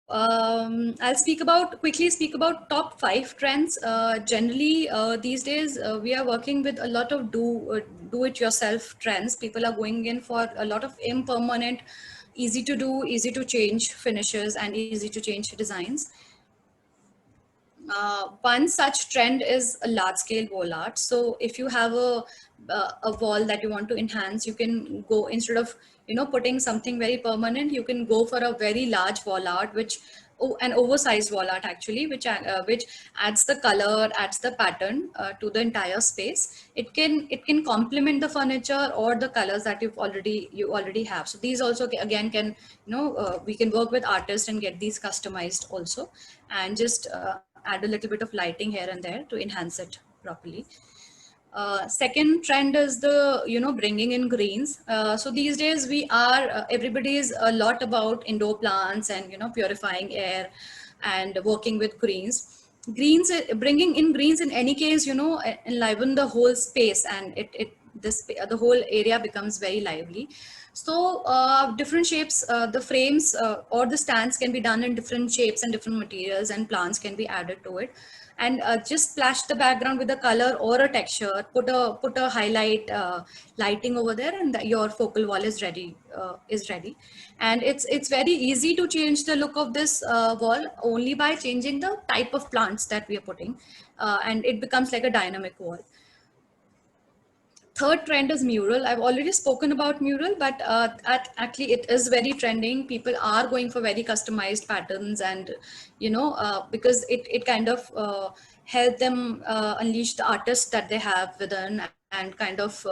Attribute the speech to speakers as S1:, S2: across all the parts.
S1: I'll quickly speak about top 5 trends. Generally, these days we are working with a lot of do-it-yourself trends. People are going in for a lot of impermanent, easy to do, easy to change finishes, and easy to change designs. One such trend is a large scale wall art. So if you have a wall that you want to enhance, you can go, instead of putting something very permanent, you can go for a very large wall art, which an oversized wall art actually, which adds the color, adds the pattern to the entire space. It can complement the furniture or the colors that you already have. So these also again can, we can work with artists and get these customized also, and just add a little bit of lighting here and there to enhance it properly. Second trend is the bringing in greens. So these days we are everybody is a lot about indoor plants and purifying air and working with greens. Bringing in greens in any case enliven the whole space, and the whole area becomes very lively. So different shapes, the frames or the stands can be done in different shapes and different materials, and plants can be added to it. And just splash the background with a color or a texture, put a highlight lighting over there, and your focal wall is ready. And it's very easy to change the look of this wall only by changing the type of plants that we are putting, and it becomes like a dynamic wall. Third trend is mural. I've already spoken about mural, but actually it is very trending. People are going for very customized patterns, and because it kind of help them unleash the artists that they have within, and kind of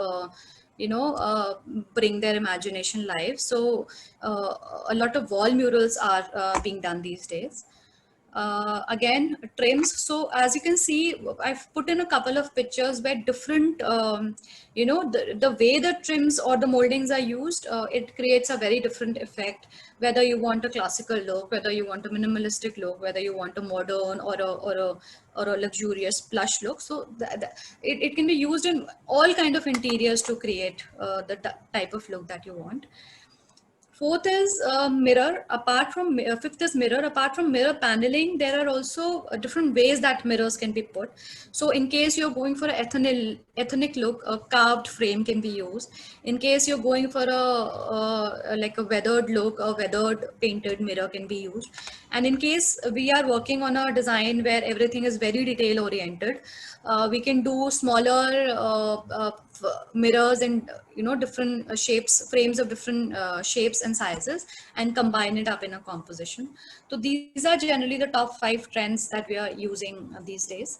S1: you know uh, bring their imagination live. So a lot of wall murals are being done these days. Again, trims. So as you can see, I've put in a couple of pictures where different the way the trims or the moldings are used, it creates a very different effect, whether you want a classical look, whether you want a minimalistic look, whether you want a modern or a luxurious plush look. So it can be used in all kind of interiors to create the type of look that you want. Fourth is mirror. Fifth is mirror. Apart from mirror paneling, there are also different ways that mirrors can be put. So in case you're going for an ethnic look, a carved frame can be used. In case you're going for like a weathered look, a weathered painted mirror can be used. And in case we are working on a design where everything is very detail oriented, we can do smaller mirrors and different shapes, frames of different shapes and sizes, and combine it up in a composition. So these are generally the top 5 trends that we are using these days.